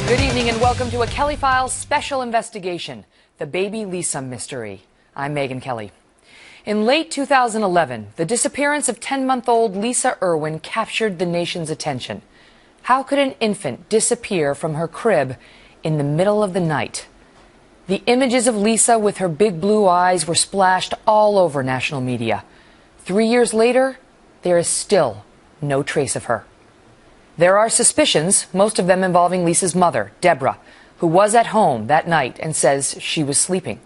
Good evening and welcome to a Kelly Files special investigation, the Baby Lisa mystery. I'm Megyn Kelly. In late 2011, the disappearance of 10-month-old Lisa Irwin captured the nation's attention. How could an infant disappear from her crib in the middle of the night? The images of Lisa with her big blue eyes were splashed all over national media. 3 years later, there is still no trace of her. There are suspicions, most of them involving Lisa's mother, Deborah, who was at home that night and says she was sleeping.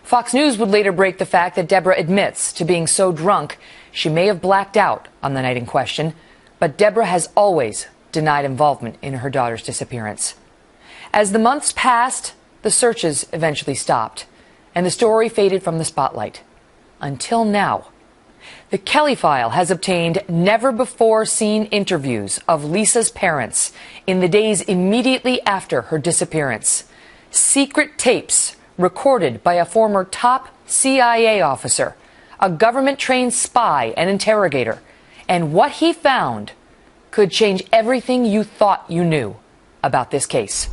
Fox News would later break the fact that Deborah admits to being so drunk she may have blacked out on the night in question, but Deborah has always denied involvement in her daughter's disappearance. As the months passed, the searches eventually stopped, and the story faded from the spotlight. Until now. The Kelly File has obtained never-before-seen interviews of Lisa's parents in the days immediately after her disappearance. Secret tapes recorded by a former top CIA officer, a government-trained spy and interrogator. And what he found could change everything you thought you knew about this case.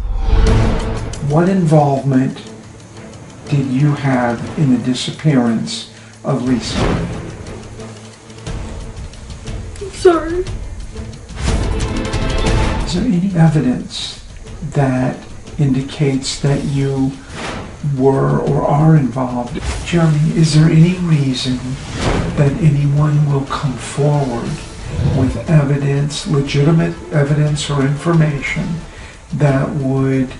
What involvement did you have in the disappearance of Lisa? Sorry. Is there any evidence that indicates that you were or are involved? Jeremy, is there any reason that anyone will come forward with evidence, legitimate evidence or information that would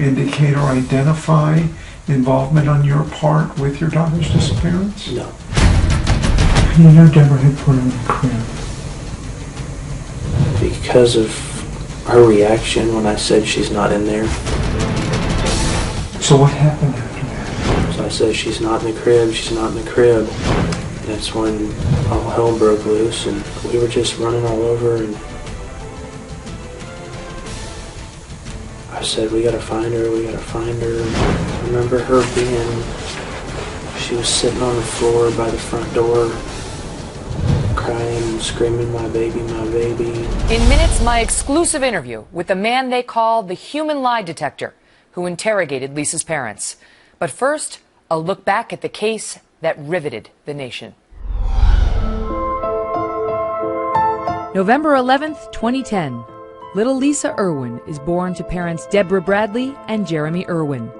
indicate or identify involvement on your part with your daughter's disappearance? No. You know Deborah had put her in the crib. Because of her reaction when I said she's not in there. So what happened after that? So I said she's not in the crib, she's not in the crib. And that's when all hell broke loose and we were just running all over and I said, we gotta find her, we gotta find her. And I remember her she was sitting on the floor by the front door, crying and screaming, my baby, my baby. In minutes, my exclusive interview with the man they call the human lie detector, who interrogated Lisa's parents. But first, a look back at the case that riveted the nation. November 11th, 2010. Little Lisa Irwin is born to parents Deborah Bradley and Jeremy Irwin.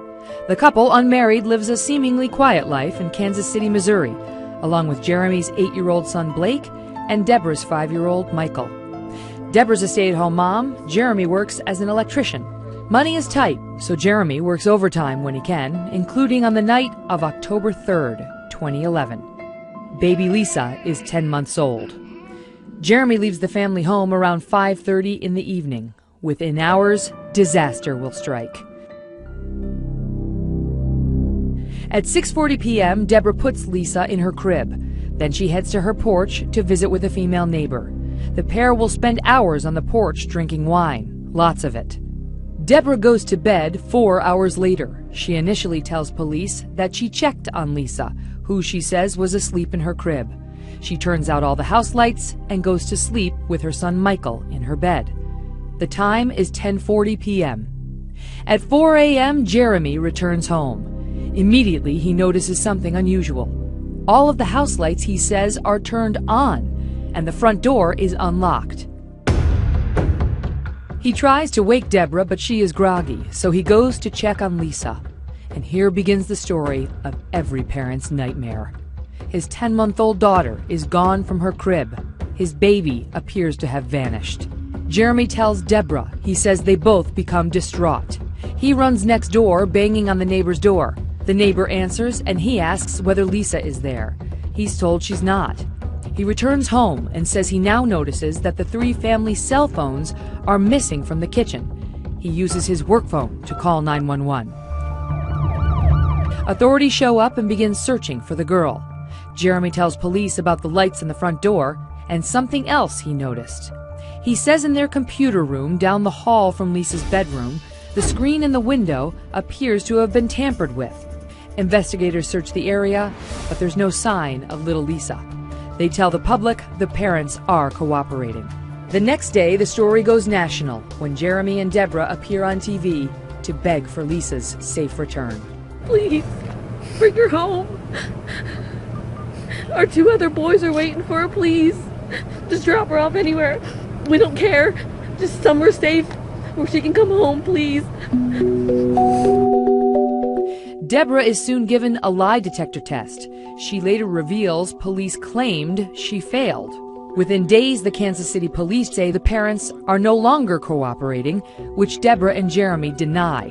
The couple, unmarried, lives a seemingly quiet life in Kansas City, Missouri, along with Jeremy's 8-year-old son Blake and Deborah's 5-year-old Michael. Deborah's a stay-at-home mom. Jeremy works as an electrician. Money is tight, so Jeremy works overtime when he can, including on the night of October 3rd, 2011. Baby Lisa is 10 months old. Jeremy leaves the family home around 5:30 in the evening. Within hours, disaster will strike. At 6:40 p.m., Deborah puts Lisa in her crib. Then she heads to her porch to visit with a female neighbor. The pair will spend hours on the porch drinking wine, lots of it. Deborah goes to bed 4 hours later. She initially tells police that she checked on Lisa, who she says was asleep in her crib. She turns out all the house lights and goes to sleep with her son Michael in her bed. The time is 10:40 p.m. At 4 a.m., Jeremy returns home. Immediately, he notices something unusual. All of the house lights, he says, are turned on, and the front door is unlocked. He tries to wake Deborah, but she is groggy, so he goes to check on Lisa. And here begins the story of every parent's nightmare. His 10-month-old daughter is gone from her crib. His baby appears to have vanished. Jeremy tells Deborah. He says they both become distraught. He runs next door, banging on the neighbor's door. The neighbor answers, and he asks whether Lisa is there. He's told she's not. He returns home and says he now notices that the 3 family cell phones are missing from the kitchen. He uses his work phone to call 911. Authorities show up and begin searching for the girl. Jeremy tells police about the lights in the front door and something else he noticed. He says in their computer room down the hall from Lisa's bedroom, the screen in the window appears to have been tampered with. Investigators search the area, but there's no sign of little Lisa. They tell the public the parents are cooperating. The next day, the story goes national when Jeremy and Deborah appear on TV to beg for Lisa's safe return. Please, bring her home. Our 2 other boys are waiting for her, please. Just drop her off anywhere. We don't care. Just somewhere safe where she can come home, please. Deborah is soon given a lie detector test. She later reveals police claimed she failed. Within days, the Kansas City police say the parents are no longer cooperating, which Deborah and Jeremy deny.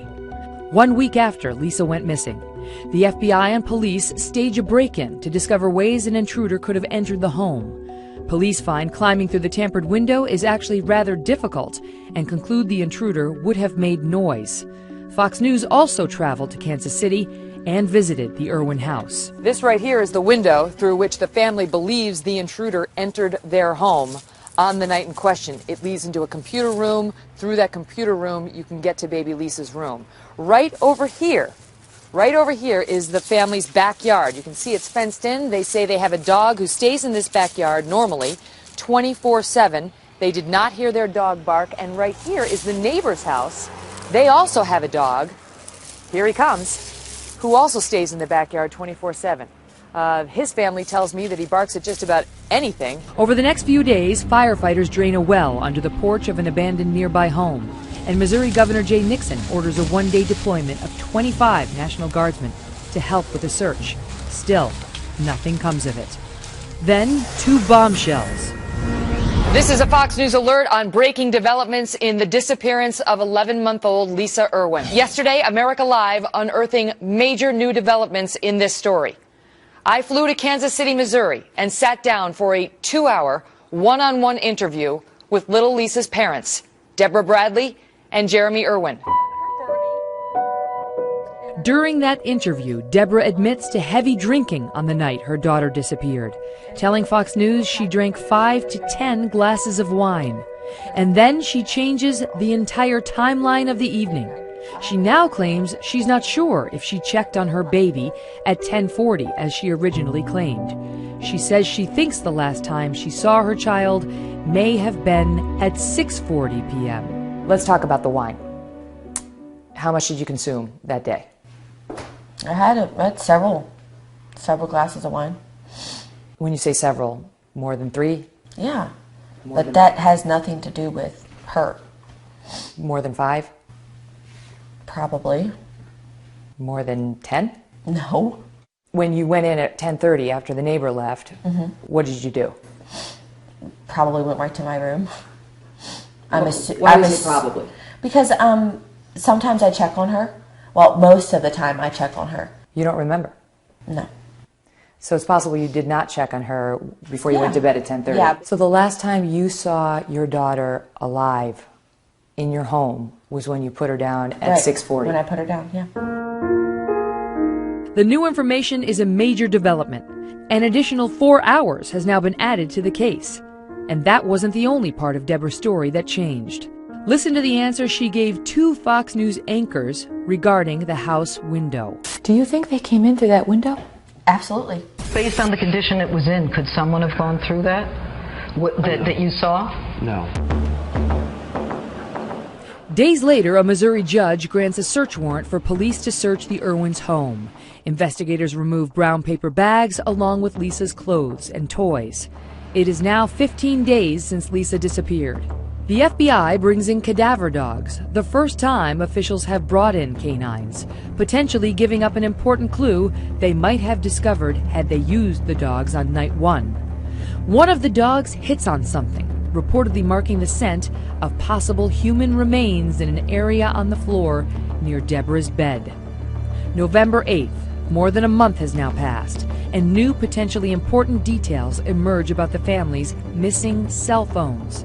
1 week after Lisa went missing, the FBI and police stage a break-in to discover ways an intruder could have entered the home. Police find climbing through the tampered window is actually rather difficult and conclude the intruder would have made noise. Fox News also traveled to Kansas City and visited the Irwin house. This right here is the window through which the family believes the intruder entered their home on the night in question. It leads into a computer room. Through that computer room, you can get to baby Lisa's room. Right over here is the family's backyard. You can see it's fenced in. They say they have a dog who stays in this backyard normally 24/7. They did not hear their dog bark. And right here is the neighbor's house. They also have a dog. Here he comes, who also stays in the backyard 24/7. His family tells me that he barks at just about anything. Over the next few days, firefighters drain a well under the porch of an abandoned nearby home. And Missouri Governor Jay Nixon orders a one-day deployment of 25 National Guardsmen to help with the search. Still, nothing comes of it. Then, 2 bombshells. This is a Fox News alert on breaking developments in the disappearance of 11-month-old Lisa Irwin. Yesterday, America Live unearthing major new developments in this story. I flew to Kansas City, Missouri, and sat down for a 2-hour one-on-one interview with little Lisa's parents, Deborah Bradley and Jeremy Irwin. During that interview, Deborah admits to heavy drinking on the night her daughter disappeared, telling Fox News she drank 5 to 10 glasses of wine. And then she changes the entire timeline of the evening. She now claims she's not sure if she checked on her baby at 10:40 as she originally claimed. She says she thinks the last time she saw her child may have been at 6:40 p.m. Let's talk about the wine. How much did you consume that day? I had several glasses of wine. When you say several, more than 3? Yeah, but that has nothing to do with her. More than 5? Probably. More than 10? No. When you went in at 10:30 after the neighbor left, what did you do? Probably went right to my room. Why is it probably? Because sometimes I check on her. Well, most of the time I check on her. You don't remember? No. So it's possible you did not check on her before you went to bed at 10:30? Yeah. So the last time you saw your daughter alive in your home was when you put her down at 6:40? When I put her down, yeah. The new information is a major development. An additional 4 hours has now been added to the case. And that wasn't the only part of Deborah's story that changed. Listen to the answer she gave 2 Fox News anchors regarding the house window. Do you think they came in through that window? Absolutely. Based on the condition it was in, could someone have gone through that? That you saw? No. Days later, a Missouri judge grants a search warrant for police to search the Irwins' home. Investigators remove brown paper bags along with Lisa's clothes and toys. It is now 15 days since Lisa disappeared. The FBI brings in cadaver dogs, the first time officials have brought in canines, potentially giving up an important clue they might have discovered had they used the dogs on night 1. One of the dogs hits on something, reportedly marking the scent of possible human remains in an area on the floor near Deborah's bed. November 8th, more than a month has now passed, and new potentially important details emerge about the family's missing cell phones.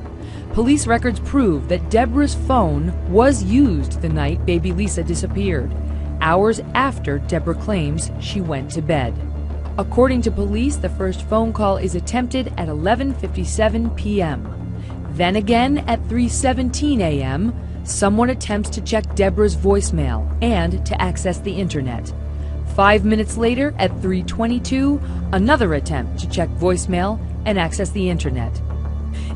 Police records prove that Deborah's phone was used the night baby Lisa disappeared, hours after Deborah claims she went to bed. According to police, the first phone call is attempted at 11:57 p.m. Then again at 3:17 a.m., someone attempts to check Deborah's voicemail and to access the internet. 5 minutes later at 3:22, another attempt to check voicemail and access the internet.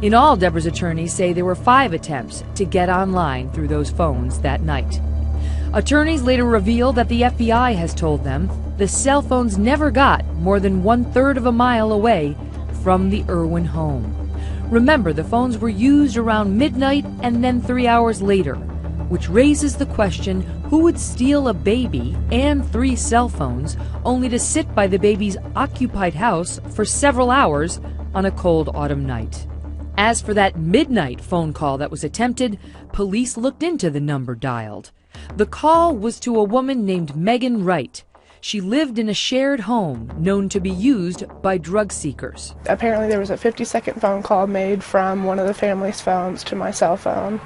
In all, Deborah's attorneys say there were 5 attempts to get online through those phones that night. Attorneys later reveal that the FBI has told them the cell phones never got more than 1/3 of a mile away from the Irwin home. Remember, the phones were used around midnight and then 3 hours later, which raises the question, who would steal a baby and 3 cell phones only to sit by the baby's occupied house for several hours on a cold autumn night? As for that midnight phone call that was attempted, police looked into the number dialed. The call was to a woman named Megan Wright. She lived in a shared home known to be used by drug seekers. Apparently there was a 50-second phone call made from one of the family's phones to my cell phone.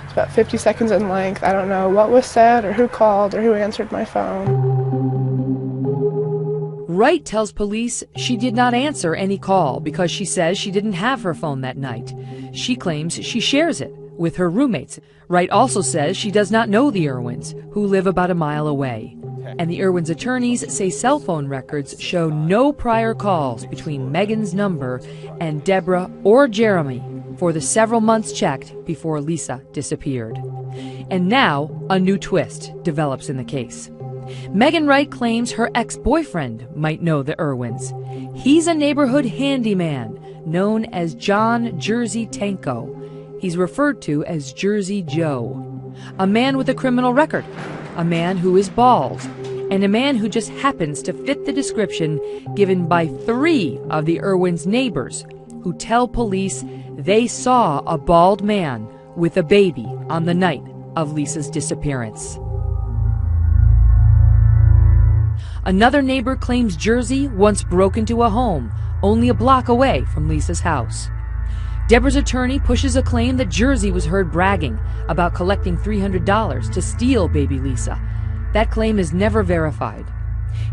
It's about 50 seconds in length. I don't know what was said or who called or who answered my phone. Wright tells police she did not answer any call because she says she didn't have her phone that night. She claims she shares it with her roommates. Wright also says she does not know the Irwins, who live about a mile away. And the Irwins' attorneys say cell phone records show no prior calls between Megan's number and Deborah or Jeremy for the several months checked before Lisa disappeared. And now, a new twist develops in the case. Megan Wright claims her ex-boyfriend might know the Irwins. He's a neighborhood handyman known as John Jersey Tanko. He's referred to as Jersey Joe. A man with a criminal record, a man who is bald, and a man who just happens to fit the description given by 3 of the Irwins' neighbors who tell police they saw a bald man with a baby on the night of Lisa's disappearance. Another neighbor claims Jersey once broke into a home only a block away from Lisa's house. Deborah's attorney pushes a claim that Jersey was heard bragging about collecting $300 to steal baby Lisa. That claim is never verified.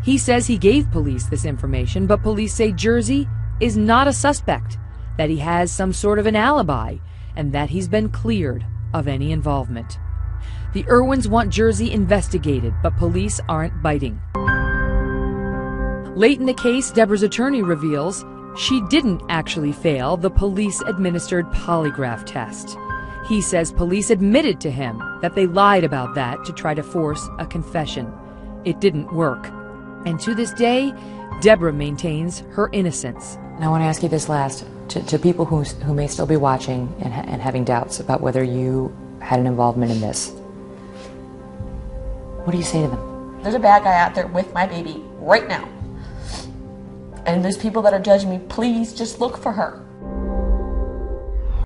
He says he gave police this information, but police say Jersey is not a suspect, that he has some sort of an alibi, and that he's been cleared of any involvement. The Irwins want Jersey investigated, but police aren't biting. Late in the case, Deborah's attorney reveals she didn't actually fail the police-administered polygraph test. He says police admitted to him that they lied about that to try to force a confession. It didn't work. And to this day, Deborah maintains her innocence. And I want to ask you this last, to people who may still be watching and having doubts about whether you had an involvement in this. What do you say to them? There's a bad guy out there with my baby right now. And there's people that are judging me. Please just look for her.